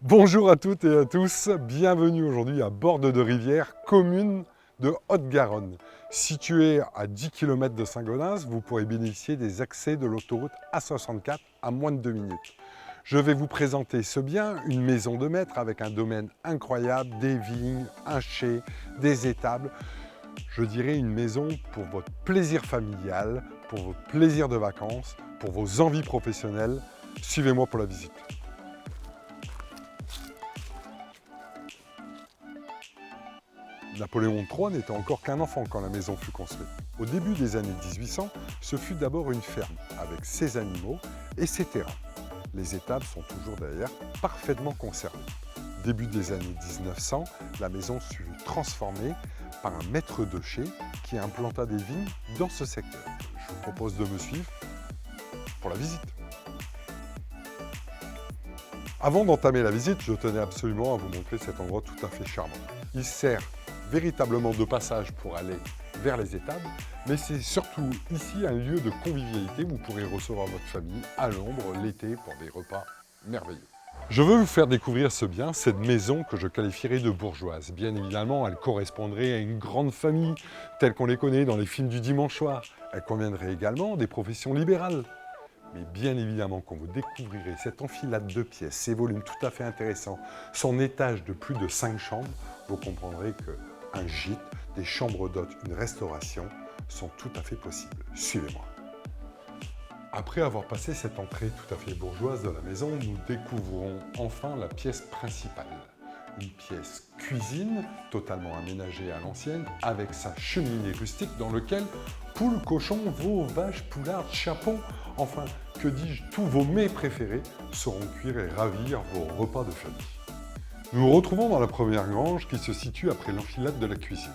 Bonjour à toutes et à tous, bienvenue aujourd'hui à Bordes de Rivière, commune de Haute-Garonne. Située à 10 km de Saint-Gaudens, vous pourrez bénéficier des accès de l'autoroute A64 à moins de 2 minutes. Je vais vous présenter ce bien, une maison de maître avec un domaine incroyable, des vignes, un chai, des étables. Je dirais une maison pour votre plaisir familial, pour votre plaisir de vacances, pour vos envies professionnelles. Suivez-moi pour la visite. Napoléon III n'était encore qu'un enfant quand la maison fut construite. Au début des années 1800, ce fut d'abord une ferme, avec ses animaux et ses terrains. Les étables sont toujours d'ailleurs parfaitement conservées. Début des années 1900, la maison fut transformée par un maître de chai qui implanta des vignes dans ce secteur. Je vous propose de me suivre pour la visite. Avant d'entamer la visite, je tenais absolument à vous montrer cet endroit tout à fait charmant. Il sert véritablement de passage pour aller vers les étables, mais c'est surtout ici un lieu de convivialité où vous pourrez recevoir votre famille à l'ombre l'été pour des repas merveilleux. Je veux vous faire découvrir ce bien, cette maison que je qualifierais de bourgeoise. Bien évidemment, elle correspondrait à une grande famille telle qu'on les connaît dans les films du dimanche soir. Elle conviendrait également des professions libérales. Mais bien évidemment, quand vous découvrirez cette enfilade de pièces, ces volumes tout à fait intéressants, son étage de plus de 5 chambres, vous comprendrez qu'un gîte, des chambres d'hôtes, une restauration sont tout à fait possibles. Suivez-moi. Après avoir passé cette entrée tout à fait bourgeoise de la maison, nous découvrons enfin la pièce principale. Une pièce cuisine, totalement aménagée à l'ancienne, avec sa cheminée rustique dans laquelle poules, cochons, veaux, vaches, poulards, chapons, enfin, que dis-je, tous vos mets préférés sauront cuire et ravir vos repas de famille. Nous nous retrouvons dans la première grange qui se situe après l'enfilade de la cuisine.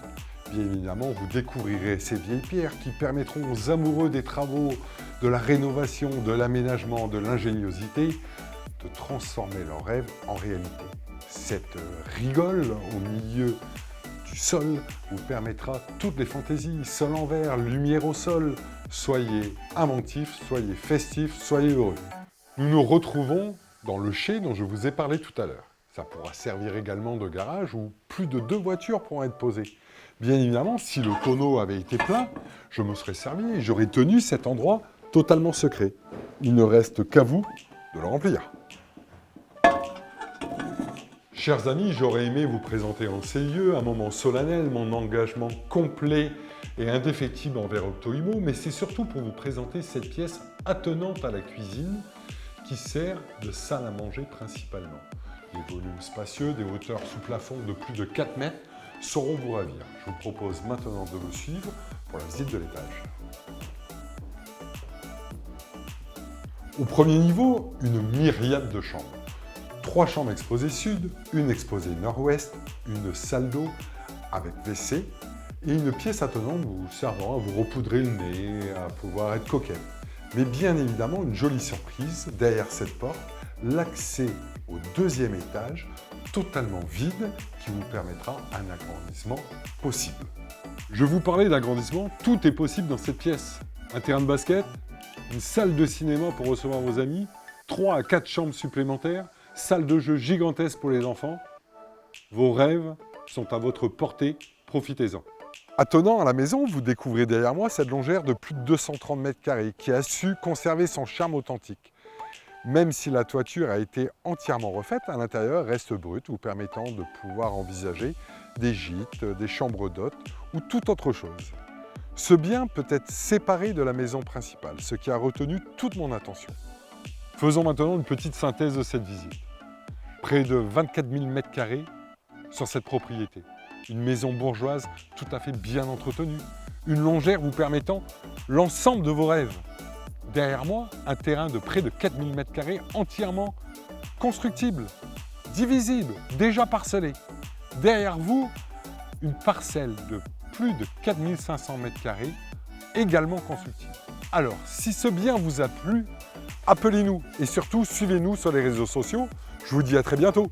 Bien évidemment, vous découvrirez ces vieilles pierres qui permettront aux amoureux des travaux, de la rénovation, de l'aménagement, de l'ingéniosité, de transformer leurs rêves en réalité. Cette rigole au milieu du sol vous permettra toutes les fantaisies, sol en verre, lumière au sol. Soyez inventifs, soyez festifs, soyez heureux. Nous nous retrouvons dans le chai dont je vous ai parlé tout à l'heure. Ça pourra servir également de garage où plus de 2 voitures pourront être posées. Bien évidemment, si le tonneau avait été plein, je me serais servi et j'aurais tenu cet endroit totalement secret. Il ne reste qu'à vous de le remplir. Chers amis, j'aurais aimé vous présenter en ces lieux un moment solennel, mon engagement complet et indéfectible envers Opto-Imo, mais c'est surtout pour vous présenter cette pièce attenante à la cuisine qui sert de salle à manger principalement. Des volumes spacieux, des hauteurs sous plafond de plus de 4 mètres sauront vous ravir. Je vous propose maintenant de me suivre pour la visite de l'étage. Au premier niveau, une myriade de chambres. 3 chambres exposées sud, une exposée nord-ouest, une salle d'eau avec WC et une pièce attenante vous servant à vous repoudrer le nez, à pouvoir être coquette. Mais bien évidemment, une jolie surprise, derrière cette porte, l'accès au 2e étage, totalement vide, qui vous permettra un agrandissement possible. Je vous parlais d'agrandissement, tout est possible dans cette pièce. Un terrain de basket, une salle de cinéma pour recevoir vos amis, 3 à 4 chambres supplémentaires, salle de jeu gigantesque pour les enfants. Vos rêves sont à votre portée, profitez-en. Attenant à la maison, vous découvrez derrière moi cette longère de plus de 230 mètres carrés qui a su conserver son charme authentique. Même si la toiture a été entièrement refaite, à l'intérieur reste brute, vous permettant de pouvoir envisager des gîtes, des chambres d'hôtes ou toute autre chose. Ce bien peut être séparé de la maison principale, ce qui a retenu toute mon attention. Faisons maintenant une petite synthèse de cette visite. Près de 24 000 m² sur cette propriété. Une maison bourgeoise tout à fait bien entretenue. Une longère vous permettant l'ensemble de vos rêves. Derrière moi, un terrain de près de 4 000 m² entièrement constructible, divisible, déjà parcellé. Derrière vous, une parcelle de plus de 4 500 m² également constructible. Alors, si ce bien vous a plu, appelez-nous et surtout suivez-nous sur les réseaux sociaux. Je vous dis à très bientôt.